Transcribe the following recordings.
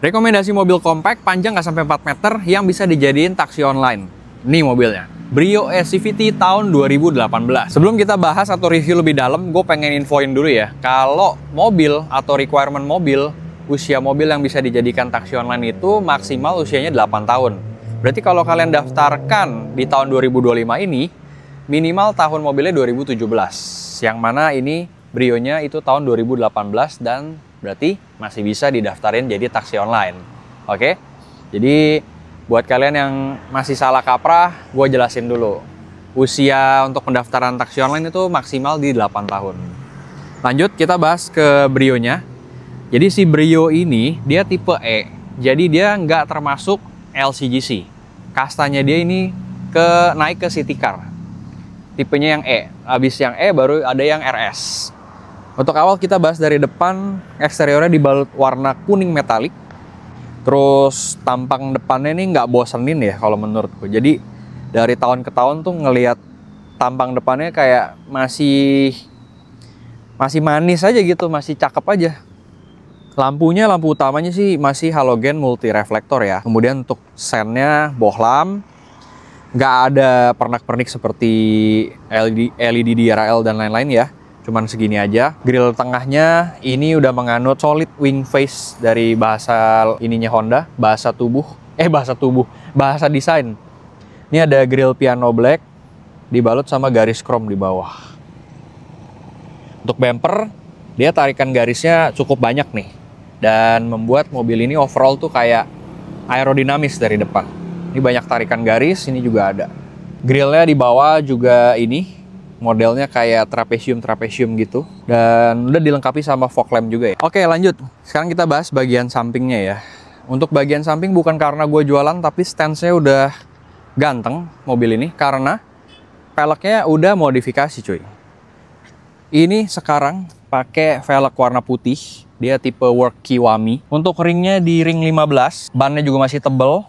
Rekomendasi mobil compact panjang nggak sampai 4 meter yang bisa dijadiin taksi online. Nih mobilnya, Brio SCVT tahun 2018. Sebelum kita bahas atau review lebih dalam, gue pengen infoin dulu ya. Kalau mobil atau requirement mobil, usia mobil yang bisa dijadikan taksi online itu maksimal usianya 8 tahun. Berarti kalau kalian daftarkan di tahun 2025 ini, minimal tahun mobilnya 2017. Yang mana ini Brio-nya itu tahun 2018 dan berarti masih bisa didaftarin jadi taksi online. Oke? Jadi buat kalian yang masih salah kaprah, gue jelasin dulu. Usia untuk pendaftaran taksi online itu maksimal di 8 tahun. Lanjut, kita bahas ke Brio-nya. Jadi si Brio ini, dia tipe E. Jadi dia nggak termasuk LCGC. Kastanya dia ini naik ke city car. Tipenya yang E. Habis yang E baru ada yang RS. Untuk awal kita bahas dari depan, eksteriornya dibalut warna kuning metalik. Terus tampang depannya ini nggak bosenin ya kalau menurutku. Jadi dari tahun ke tahun tuh ngelihat tampang depannya kayak masih manis aja gitu, masih cakep aja. Lampunya, lampu utamanya sih masih halogen multi reflektor ya. Kemudian untuk sennya bohlam, nggak ada pernak-pernik seperti LED DRL dan lain-lain ya. Cuman segini aja. Grill tengahnya ini udah menganut solid wing face dari bahasa ininya Honda, bahasa desain. Ini ada grill piano black dibalut sama garis chrome di bawah. Untuk bumper, dia tarikan garisnya cukup banyak nih dan membuat mobil ini overall tuh kayak aerodinamis dari depan. Ini banyak tarikan garis, ini juga ada. Grillnya di bawah juga ini modelnya kayak trapesium gitu dan udah dilengkapi sama fog lamp juga ya. Oke, lanjut. Sekarang kita bahas bagian sampingnya ya. Untuk bagian samping bukan karena gue jualan, tapi stance-nya udah ganteng mobil ini karena velgnya udah modifikasi cuy. Ini sekarang pakai velg warna putih, dia tipe Work Kiwami. Untuk ringnya di ring 15, bannya juga masih tebel,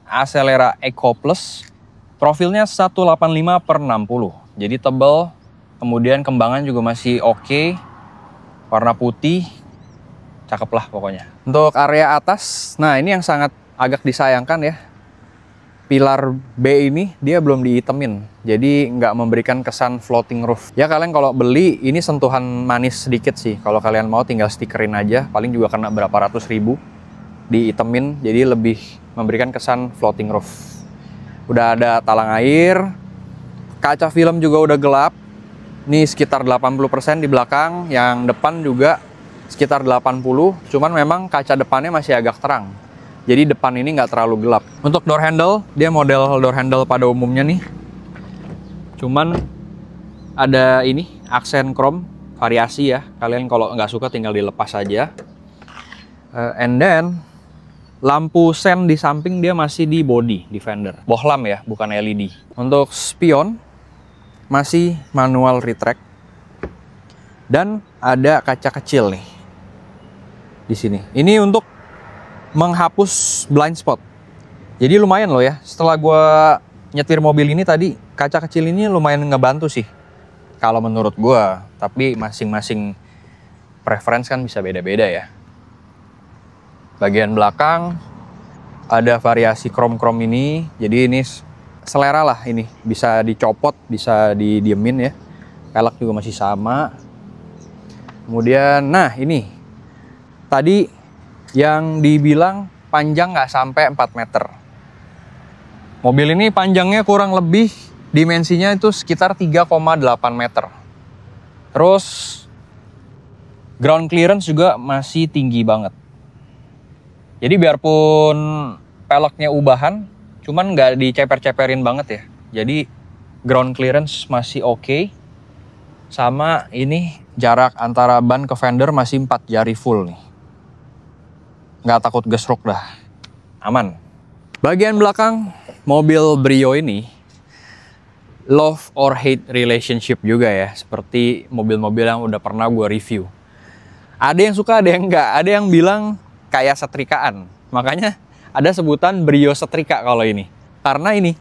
Acelera Eco Plus, profilnya 185/60. Jadi tebal, kemudian kembangan juga masih oke, warna putih, cakep lah pokoknya. Untuk area atas, nah ini yang sangat agak disayangkan ya. Pilar B ini dia belum diitemin, jadi nggak memberikan kesan floating roof. Ya kalian kalau beli, ini sentuhan manis sedikit sih. Kalau kalian mau tinggal stikerin aja, paling juga kena berapa ratus ribu diitemin, jadi lebih memberikan kesan floating roof. Udah ada talang air, kaca film juga udah gelap. Ini sekitar 80% di belakang, yang depan juga sekitar 80, cuman memang kaca depannya masih agak terang. Jadi depan ini nggak terlalu gelap. Untuk door handle, dia model door handle pada umumnya nih. Cuman ada ini, aksen chrome, variasi ya. Kalian kalau nggak suka tinggal dilepas aja. And then, lampu sen di samping dia masih di body, di fender. Bohlam ya, bukan LED. Untuk spion, masih manual retract. Dan ada kaca kecil nih di sini. Ini untuk menghapus blind spot. Jadi lumayan loh ya. Setelah gue nyetir mobil ini tadi, kaca kecil ini lumayan ngebantu sih kalau menurut gue. Tapi masing-masing preference kan bisa beda-beda ya. Bagian belakang ada variasi chrome-chrome ini. Jadi ini selera lah ini. Bisa dicopot, bisa didiemin ya. Velg juga masih sama. Kemudian, nah ini. Tadi yang dibilang panjang nggak sampai 4 meter. Mobil ini panjangnya kurang lebih dimensinya itu sekitar 3,8 meter. Terus ground clearance juga masih tinggi banget. Jadi biarpun peleknya ubahan, cuman nggak diceper-ceperin banget ya. Jadi ground clearance masih oke. Sama ini jarak antara ban ke fender masih 4 jari full nih. Nggak takut gesruk dah, aman. Bagian belakang mobil Brio ini love or hate relationship juga ya, seperti mobil-mobil yang udah pernah gue review. Ada yang suka, ada yang enggak. Ada yang bilang kayak setrikaan, makanya ada sebutan Brio setrika kalau ini. Karena ini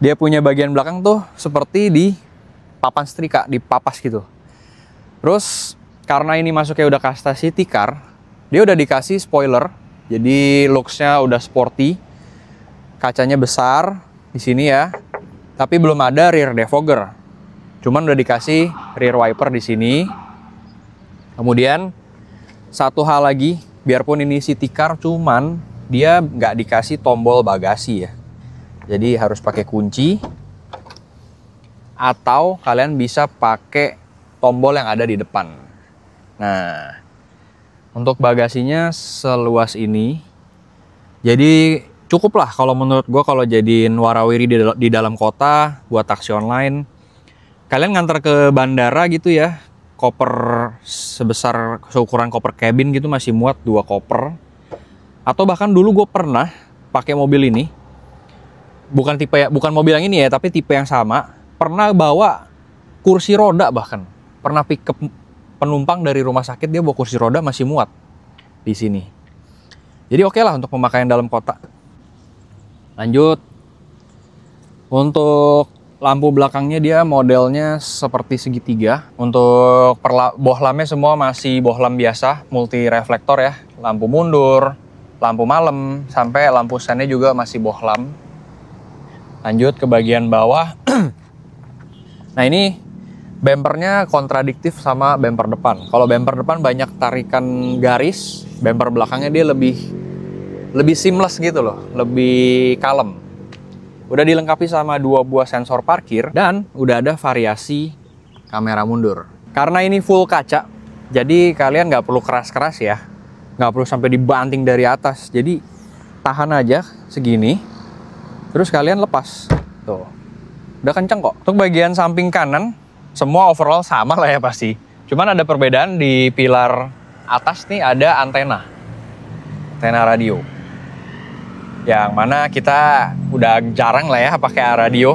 dia punya bagian belakang tuh seperti di papan setrika, di papas gitu. Terus karena ini masuknya udah kasta city car, dia udah dikasih spoiler Jadi looks-nya udah sporty. Kacanya besar di sini ya. Tapi belum ada rear defogger. Cuman udah dikasih rear wiper di sini. Kemudian satu hal lagi, biarpun ini city car, cuman dia nggak dikasih tombol bagasi ya. Jadi harus pakai kunci. Atau kalian bisa pakai tombol yang ada di depan. Nah, untuk bagasinya seluas ini. Jadi cukup lah kalau menurut gue kalau jadiin warawiri di dalam kota buat taksi online. Kalian nganter ke bandara gitu ya, koper sebesar seukuran koper cabin gitu masih muat 2 koper. Atau bahkan dulu gue pernah pakai mobil ini. Bukan mobil yang ini ya, tapi tipe yang sama. Pernah bawa kursi roda bahkan. Pernah pick up penumpang dari rumah sakit, dia bawa kursi roda masih muat di sini. Jadi oke lah untuk pemakaian dalam kota. Lanjut. Untuk lampu belakangnya dia modelnya seperti segitiga. Untuk bohlamnya semua masih bohlam biasa, multi reflektor ya. Lampu mundur, lampu malam, sampai lampu sennya juga masih bohlam. Lanjut ke bagian bawah. Nah ini bempernya kontradiktif sama bemper depan. Kalau bemper depan banyak tarikan garis, bemper belakangnya dia lebih seamless gitu loh, lebih kalem. Udah dilengkapi sama 2 buah sensor parkir dan udah ada variasi kamera mundur. Karena ini full kaca, jadi kalian nggak perlu keras-keras ya, nggak perlu sampai dibanting dari atas. Jadi tahan aja segini, terus kalian lepas. Tuh, udah kenceng kok. Untuk bagian samping kanan, semua overall sama lah ya pasti. Cuman ada perbedaan di pilar atas nih ada antena radio. Yang mana kita udah jarang lah ya pakai radio.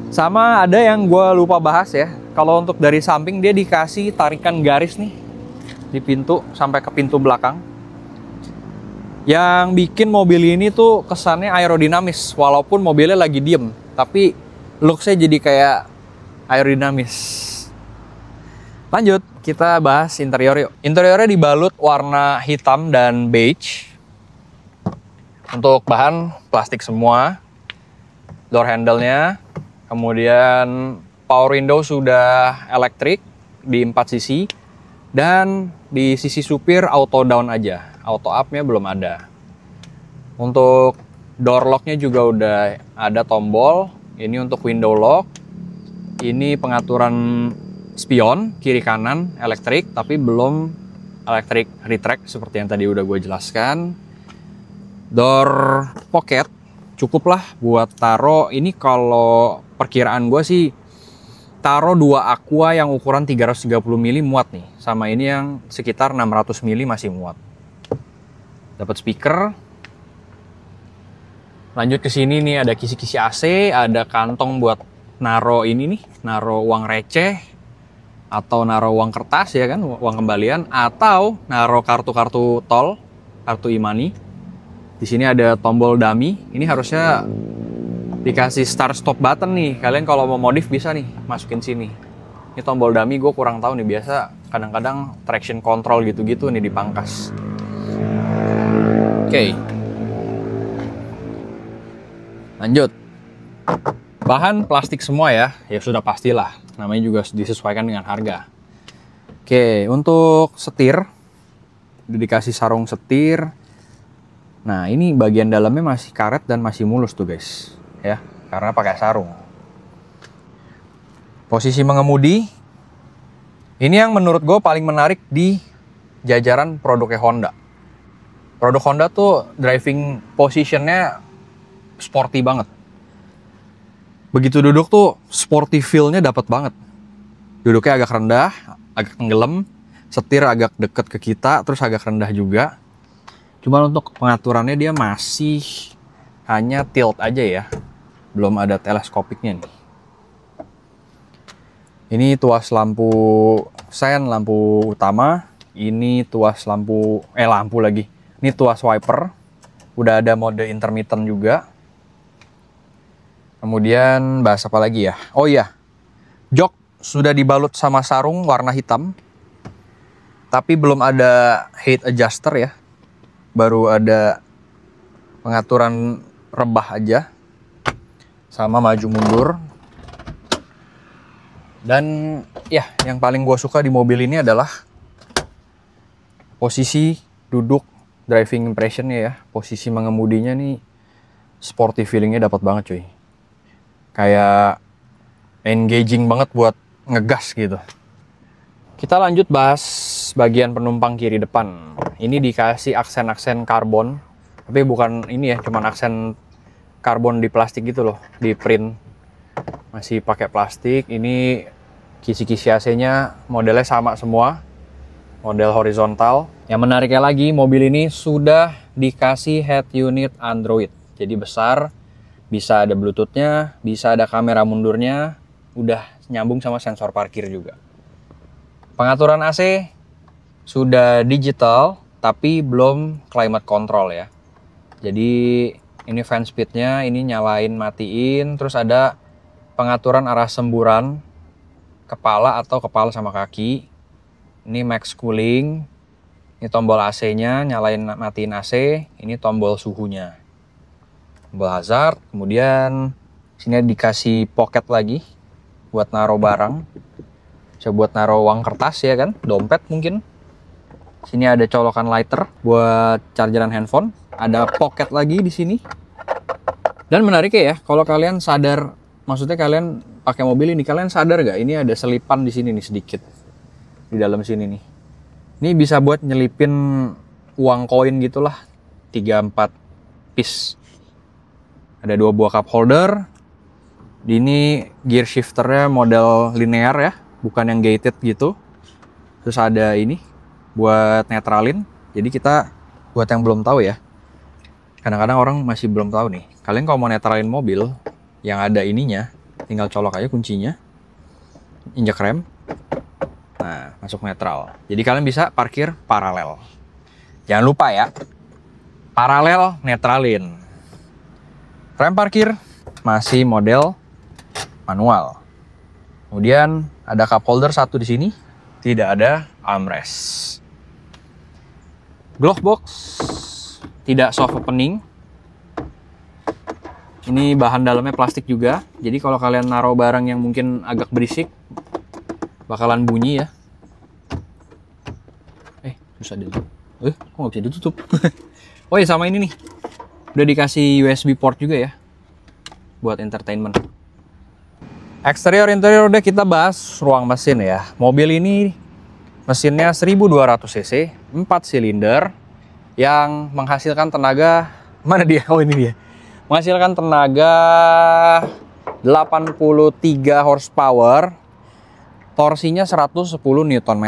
Sama ada yang gue lupa bahas ya. Kalau untuk dari samping dia dikasih tarikan garis nih di pintu sampai ke pintu belakang. Yang bikin mobil ini tuh kesannya aerodinamis. Walaupun mobilnya lagi diem, tapi looks-nya jadi kayak aerodinamis. Lanjut, kita bahas interior yuk. Interiornya dibalut warna hitam dan beige. Untuk bahan plastik semua. Door handle-nya. Kemudian power window sudah elektrik di 4 sisi. Dan di sisi supir auto down aja. Auto up-nya belum ada. Untuk door lock-nya juga udah ada tombol. Ini untuk window lock. Ini pengaturan spion kiri kanan elektrik, tapi belum elektrik retract seperti yang tadi udah gue jelaskan. Door pocket cukup lah buat taro. Ini kalau perkiraan gue sih taro 2 Aqua yang ukuran 330 mili muat nih. Sama ini yang sekitar 600 mili masih muat. Dapat speaker. Lanjut ke sini nih ada kisi-kisi AC, ada kantong buat naro ini nih, naro uang receh atau naro uang kertas ya kan, uang kembalian, atau naro kartu-kartu tol, kartu e-money. Di sini ada tombol dummy. Ini harusnya dikasih start stop button nih. Kalian kalau mau modif bisa nih masukin sini. Ini tombol dummy gue kurang tahu nih, biasa kadang-kadang traction control gitu-gitu nih dipangkas. Oke. Lanjut. Bahan plastik semua ya. Ya sudah pastilah. Namanya juga disesuaikan dengan harga. Oke, untuk setir udah dikasih sarung setir. Nah, ini bagian dalamnya masih karet dan masih mulus tuh guys. Ya, karena pakai sarung. Posisi mengemudi. Ini yang menurut gue paling menarik di jajaran produknya Honda. Produk Honda tuh driving positionnya sporty banget. Begitu duduk tuh sporty feel-nya dapat banget. Duduknya agak rendah, agak tenggelam, setir agak deket ke kita, terus agak rendah juga. Cuman untuk pengaturannya dia masih hanya tilt aja ya. Belum ada teleskopiknya nih. Ini tuas lampu sen, lampu utama. Ini tuas lampu lagi. Ini tuas wiper. Udah ada mode intermittent juga. Kemudian bahas apa lagi ya? Oh iya. Jok sudah dibalut sama sarung warna hitam. Tapi belum ada height adjuster ya. baru ada pengaturan rebah aja, sama maju mundur. Dan ya, yang paling gue suka di mobil ini adalah posisi duduk, driving impressionnya ya. Posisi mengemudinya nih sporty feelingnya dapat banget cuy. Kayak engaging banget buat ngegas gitu. Kita lanjut bahas bagian penumpang kiri depan. Ini dikasih aksen-aksen karbon, tapi bukan ini ya, cuman aksen karbon di plastik gitu loh, di print. Masih pakai plastik. Ini kisi-kisi AC-nya modelnya sama semua, model horizontal. Yang menariknya lagi, mobil ini sudah dikasih head unit Android. Jadi besar, bisa ada Bluetooth-nya, bisa ada kamera mundurnya, udah nyambung sama sensor parkir juga. Pengaturan AC sudah digital, tapi belum climate control ya. Jadi ini fan speed-nya, ini nyalain matiin, terus ada pengaturan arah semburan kepala atau kepala sama kaki. Ini max cooling, ini tombol AC-nya, nyalain matiin AC, ini tombol suhunya. Tombol hazard, kemudian sini dikasih pocket lagi buat naruh barang. Bisa buat naruh uang kertas ya kan, dompet mungkin. Sini ada colokan lighter buat chargeran handphone. Ada pocket lagi di sini. Dan menarik ya, kalau kalian sadar, maksudnya kalian pakai mobil ini, kalian sadar gak? Ini ada selipan di sini nih sedikit, di dalam sini nih. Ini bisa buat nyelipin uang koin gitulah, 3-4 piece. Ada 2 buah cup holder. Ini gear shifternya model linear ya, bukan yang gated gitu. Terus ada ini buat netralin. Jadi kita, buat yang belum tahu ya, kadang-kadang orang masih belum tahu nih, kalian kalau mau netralin mobil yang ada ininya, tinggal colok aja kuncinya, injek rem, nah masuk netral. Jadi kalian bisa parkir paralel. Jangan lupa ya, paralel netralin. Rem parkir masih model manual. Kemudian ada cup holder satu di sini, tidak ada armrest. Glove box tidak soft opening. Ini bahan dalamnya plastik juga. Jadi kalau kalian naruh barang yang mungkin agak berisik, bakalan bunyi ya. Susah ditutup. Kok nggak bisa ditutup? Oh ya, sama ini nih. Udah dikasih USB port juga ya, buat entertainment. Eksterior interior udah kita bahas. Ruang mesin ya. Mobil ini mesinnya 1200 cc, 4 silinder yang menghasilkan tenaga, mana dia? Oh ini dia. Menghasilkan tenaga 83 horsepower, torsinya 110 Nm.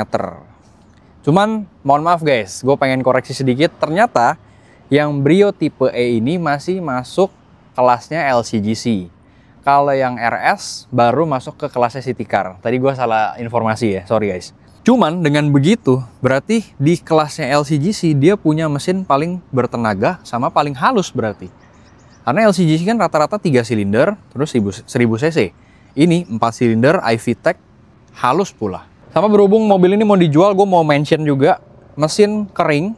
Cuman mohon maaf guys, gue pengen koreksi sedikit. Ternyata yang Brio tipe E ini masih masuk kelasnya LCGC. Kalau yang RS baru masuk ke kelasnya City Car. Tadi gue salah informasi ya, sorry guys. Cuman dengan begitu, berarti di kelasnya LCGC dia punya mesin paling bertenaga sama paling halus berarti. Karena LCGC kan rata-rata 3 silinder, terus 1000 cc. Ini 4 silinder, iVTEC, halus pula. Sama berhubung mobil ini mau dijual, gue mau mention juga, mesin kering,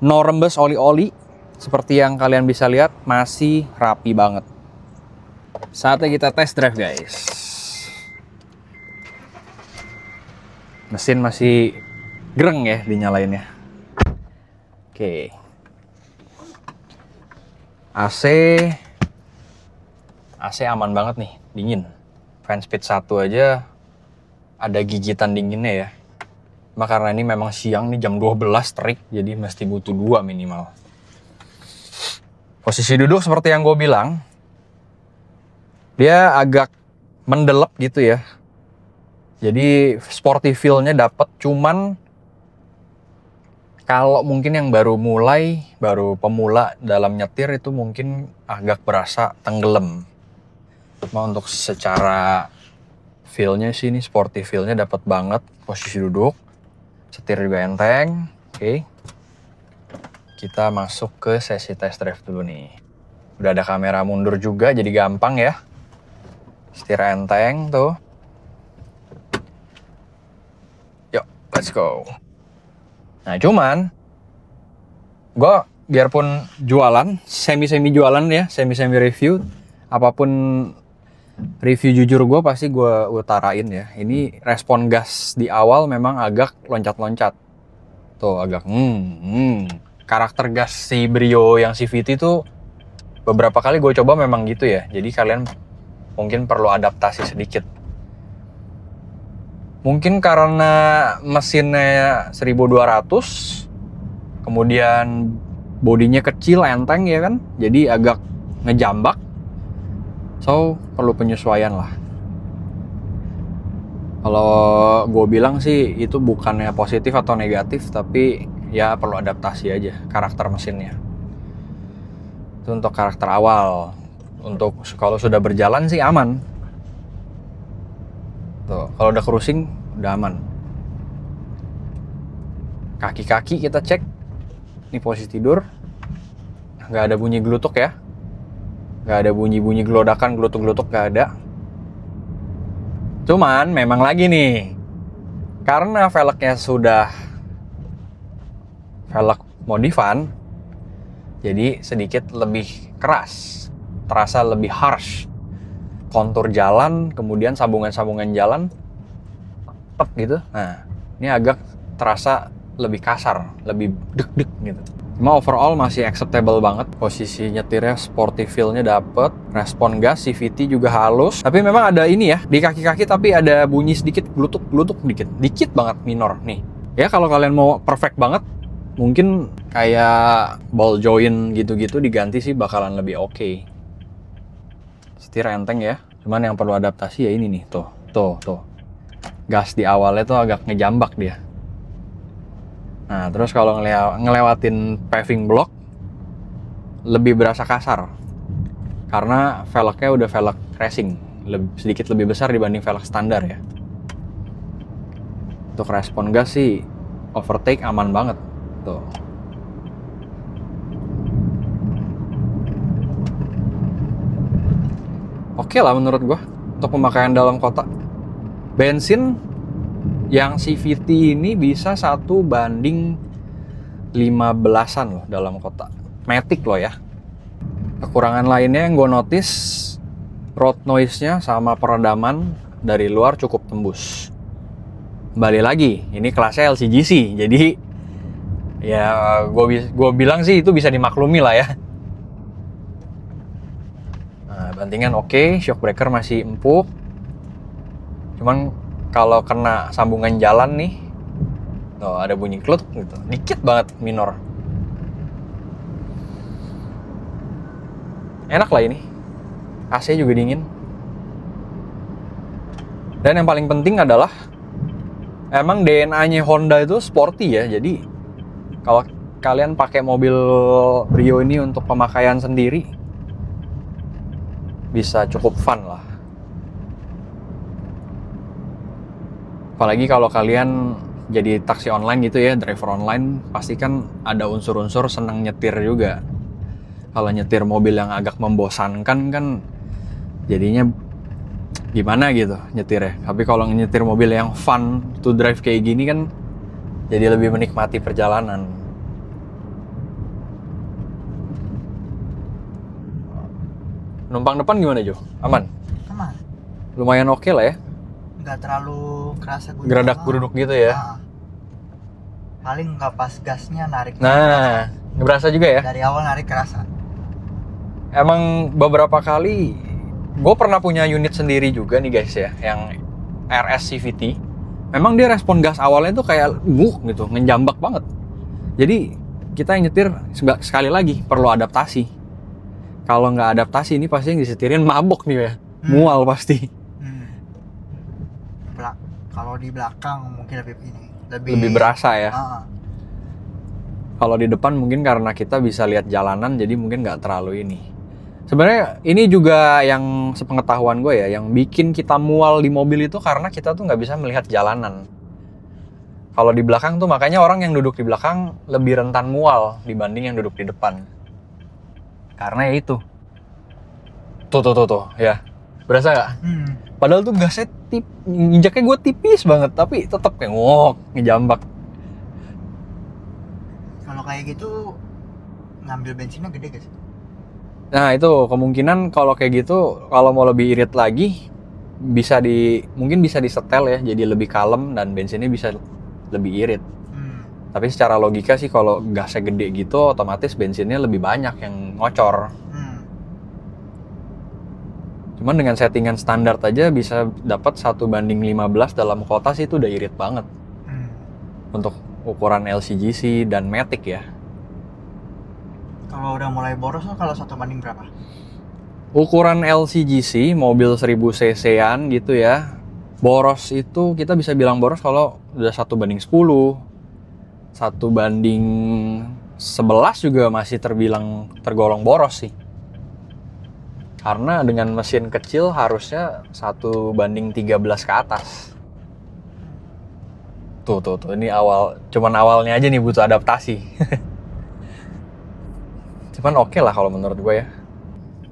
no rembes oli-oli. Seperti yang kalian bisa lihat, masih rapi banget. Saatnya kita test drive guys. Mesin masih gereng ya dinyalainnya. Oke. AC aman banget nih, dingin. Fan speed 1 aja ada gigitan dinginnya ya. Cuma karena ini memang siang nih, jam 12 terik, jadi mesti butuh 2 minimal. Posisi duduk seperti yang gue bilang, dia agak mendelep gitu ya. Jadi sporty feel-nya dapet, cuman kalau mungkin yang baru pemula dalam nyetir itu mungkin agak berasa tenggelam. Cuma untuk secara feel-nya sih ini sporty feel-nya dapet banget. Posisi duduk, setir juga enteng. Oke. Kita masuk ke sesi test drive dulu nih. Udah ada kamera mundur juga, jadi gampang ya. Setir enteng tuh. Yuk, let's go. Nah cuman, gue biarpun jualan, semi-semi jualan ya, semi-semi review, apapun review jujur gue pasti gue utarain ya. Ini respon gas di awal memang agak loncat-loncat. Tuh agak karakter gas si Brio yang CVT tuh beberapa kali gue coba memang gitu ya. Jadi kalian mungkin perlu adaptasi sedikit. Mungkin karena mesinnya 1200, kemudian bodinya kecil, enteng ya kan, jadi agak ngejambak. So, perlu penyesuaian lah. Kalau gue bilang sih itu bukannya positif atau negatif, tapi ya perlu adaptasi aja karakter mesinnya. Itu untuk karakter awal. Untuk kalau sudah berjalan sih aman. Tuh, kalau udah cruising udah aman. Kaki-kaki kita cek. Ini posisi tidur. Nggak ada bunyi gelutuk ya. Nggak ada bunyi-bunyi gelodakan, gelutuk-gelutuk nggak ada. Cuman memang lagi nih, karena velgnya sudah velg modifan, jadi sedikit lebih keras, terasa lebih harsh. Kontur jalan, kemudian sambungan-sambungan jalan, tetap gitu. Nah, ini agak terasa lebih kasar, lebih deg-deg gitu. Cuma overall masih acceptable banget. Posisi nyetirnya sporty feel-nya dapet. Respon gas CVT juga halus. Tapi memang ada ini ya, di kaki-kaki tapi ada bunyi sedikit, glutuk-glutuk dikit. Dikit banget minor nih. Ya kalau kalian mau perfect banget, mungkin kayak ball joint gitu-gitu diganti sih bakalan lebih oke. Setir enteng ya. Cuman yang perlu adaptasi ya ini nih, tuh. Gas di awalnya tuh agak ngejambak dia. Nah, terus kalau ngelewatin paving block, lebih berasa kasar. Karena velgnya udah velg racing. Sedikit lebih besar dibanding velg standar ya. Untuk respon gas sih, overtake aman banget. Tuh. Oke lah menurut gua untuk pemakaian dalam kota. Bensin yang CVT ini bisa 1:15-an loh dalam kota. Matic loh ya. Kekurangan lainnya yang gue notice, road noise-nya sama peredaman dari luar cukup tembus. Kembali lagi, ini kelasnya LCGC, jadi ya gue bilang sih itu bisa dimaklumi lah ya. Nah, bantingan oke, shock breaker masih empuk. Cuman kalau kena sambungan jalan nih, tuh ada bunyi klut gitu, dikit banget minor. Enak lah ini, AC juga dingin. Dan yang paling penting adalah, emang DNA-nya Honda itu sporty ya, jadi kalau kalian pakai mobil Brio ini untuk pemakaian sendiri, bisa cukup fun lah. Apalagi kalau kalian jadi taksi online gitu ya, driver online, pasti kan ada unsur-unsur senang nyetir juga. Kalau nyetir mobil yang agak membosankan kan jadinya gimana gitu nyetirnya. Tapi kalau nyetir mobil yang fun to drive kayak gini kan jadi lebih menikmati perjalanan. Numpang depan gimana Jo? Aman? Aman. Lumayan oke lah ya. Nggak terlalu kerasa Geradak-geruduk gitu ya. Paling nggak pas gasnya narik. Nah, nggak berasa juga ya? Dari awal narik kerasa. Emang beberapa kali gue pernah punya unit sendiri juga nih guys ya, yang RS CVT. Memang dia respon gas awalnya tuh kayak gitu, ngejambak banget. Jadi kita yang nyetir sekali lagi perlu adaptasi. Kalau nggak adaptasi ini pasti yang disetirin mabok nih ya, mual pasti. Kalau di belakang mungkin lebih berasa ya. Kalau di depan mungkin karena kita bisa lihat jalanan, jadi mungkin nggak terlalu ini. Sebenarnya ini juga yang sepengetahuan gue ya, yang bikin kita mual di mobil itu karena kita tuh nggak bisa melihat jalanan. Kalau di belakang tuh makanya orang yang duduk di belakang lebih rentan mual dibanding yang duduk di depan. Karena ya itu. Tuh ya. Berasa nggak? Padahal tuh gasnya injaknya gue tipis banget, tapi tetap kayak ngejambak. Kalau kayak gitu ngambil bensinnya gede gak sih? Nah itu kemungkinan kalau kayak gitu, kalau mau lebih irit lagi, mungkin bisa disetel ya, jadi lebih kalem dan bensinnya bisa lebih irit. Tapi secara logika sih kalau gasnya gede gitu, otomatis bensinnya lebih banyak yang ngocor. Cuman dengan settingan standar aja bisa dapat 1:15 dalam kota sih, itu udah irit banget. Untuk ukuran LCGC dan Matic ya. Kalau udah mulai boros tuh kalau 1:berapa? Ukuran LCGC, mobil 1000 cc-an gitu ya. Boros itu kita bisa bilang boros kalau udah 1:10. 1:11 juga masih tergolong boros sih. Karena dengan mesin kecil harusnya 1:13 ke atas. Tuh, ini cuman awalnya aja nih butuh adaptasi. Cuman oke lah kalau menurut gue ya.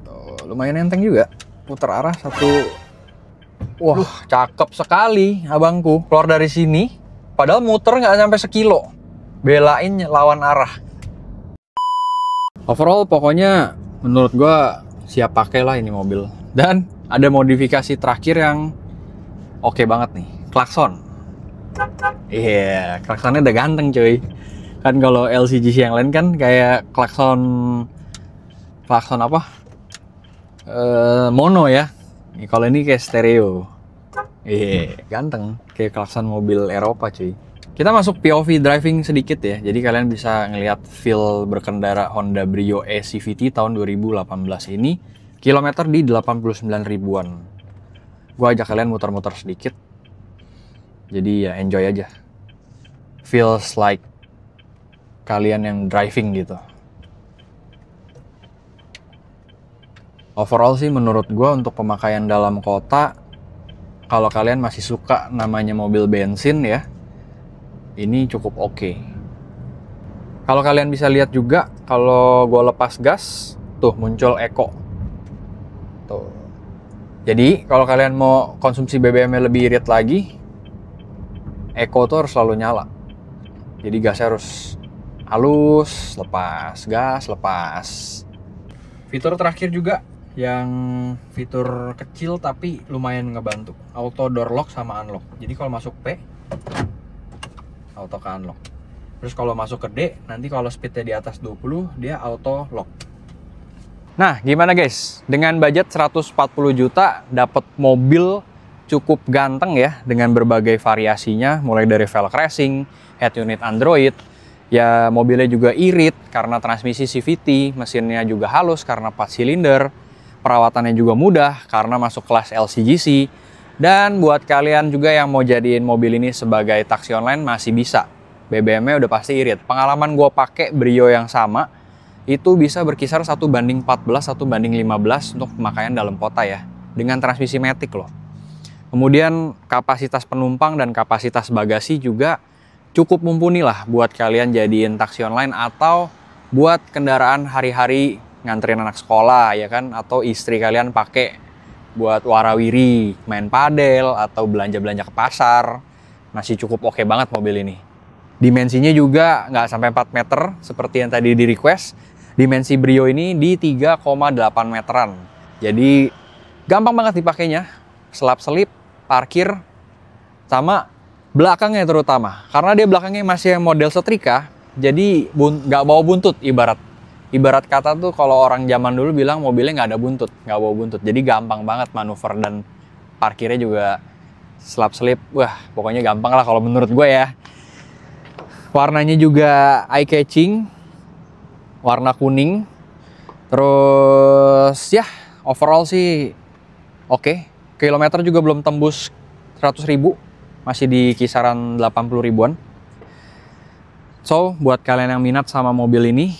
Tuh, lumayan enteng juga. Putar arah satu. Wah, cakep sekali abangku. Keluar dari sini, padahal muter nggak sampai sekilo. Belain lawan arah. Overall pokoknya menurut gue siap pakai lah ini mobil. Dan ada modifikasi terakhir yang oke banget nih, klakson. Iya, klaksonnya udah ganteng cuy. Kan kalau LCGC yang lain kan kayak klakson apa? Mono ya. Kalau ini kayak stereo. Iya, ganteng. Kayak klakson mobil Eropa cuy. Kita masuk POV driving sedikit ya. Jadi kalian bisa ngelihat feel berkendara Honda Brio E CVT tahun 2018 ini. Kilometer di 89 ribuan. Gua ajak kalian muter-muter sedikit. Jadi ya enjoy aja. Feels like kalian yang driving gitu. Overall sih menurut gue untuk pemakaian dalam kota, kalau kalian masih suka namanya mobil bensin ya, ini cukup oke. Kalau kalian bisa lihat juga, kalau gue lepas gas, tuh muncul Eco. Tuh. Jadi kalau kalian mau konsumsi BBM-nya lebih irit lagi, Eco tuh harus selalu nyala. Jadi gasnya harus halus, lepas, gas, lepas. Fitur terakhir juga yang fitur kecil tapi lumayan ngebantu. Auto door lock sama unlock. Jadi kalau masuk P, auto ke unlock. Terus kalau masuk ke D, nanti kalau speednya di atas 20, dia auto lock. Nah, gimana guys? Dengan budget 140 juta, dapat mobil cukup ganteng ya, dengan berbagai variasinya, mulai dari velg racing, head unit Android, ya mobilnya juga irit karena transmisi CVT, mesinnya juga halus karena 4 silinder, perawatannya juga mudah karena masuk kelas LCGC, dan buat kalian juga yang mau jadiin mobil ini sebagai taksi online masih bisa. BBM-nya udah pasti irit. Pengalaman gue pakai Brio yang sama, itu bisa berkisar 1:14, 1:15 untuk pemakaian dalam kota ya, dengan transmisi Matic loh. Kemudian kapasitas penumpang dan kapasitas bagasi juga cukup mumpuni lah buat kalian jadiin taksi online atau buat kendaraan hari-hari nganterin anak sekolah ya kan, atau istri kalian pakai buat warawiri, main padel atau belanja-belanja ke pasar. Masih cukup oke banget mobil ini. Dimensinya juga nggak sampai 4 meter seperti yang tadi di request. Dimensi Brio ini di 3,8 meteran. Jadi gampang banget dipakainya. Selap-selip, parkir, sama belakangnya terutama. Karena dia belakangnya masih yang model setrika, jadi nggak bawa buntut ibarat. Ibarat kata tuh kalau orang zaman dulu bilang mobilnya nggak bawa buntut. Jadi gampang banget manuver dan parkirnya juga selap-selip. Wah, pokoknya gampang lah kalau menurut gue ya. Warnanya juga eye-catching, warna kuning. Terus ya, overall sih oke. Kilometer juga belum tembus 100 ribu, masih di kisaran 80 ribuan. So, buat kalian yang minat sama mobil ini,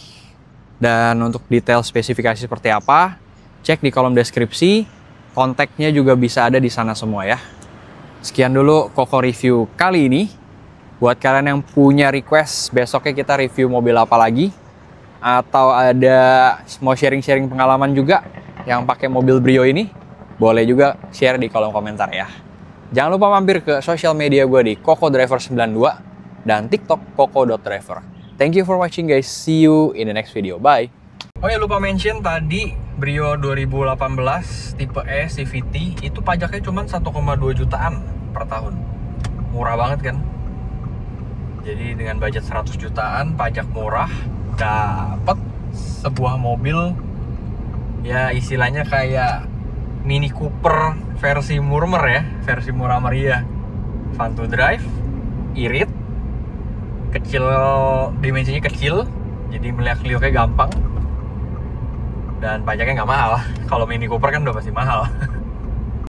dan untuk detail spesifikasi seperti apa, cek di kolom deskripsi. Kontaknya juga bisa ada di sana semua ya. Sekian dulu Koko review kali ini. Buat kalian yang punya request besoknya kita review mobil apa lagi, atau ada mau sharing-sharing pengalaman juga yang pakai mobil Brio ini, boleh juga share di kolom komentar ya. Jangan lupa mampir ke sosial media gue di KokoDriver92 dan TikTok koko.driver. Thank you for watching guys. See you in the next video. Bye. Oh ya, lupa mention tadi Brio 2018 tipe E CVT itu pajaknya cuma 1,2 jutaan per tahun. Murah banget kan? Jadi dengan budget 100 jutaan, pajak murah, dapat sebuah mobil ya istilahnya kayak Mini Cooper versi murmer ya, versi murah meriah. Fun to drive, irit, kecil, dimensinya kecil, jadi melihat gampang, dan pajaknya nggak mahal. Kalau Mini Cooper kan udah pasti mahal.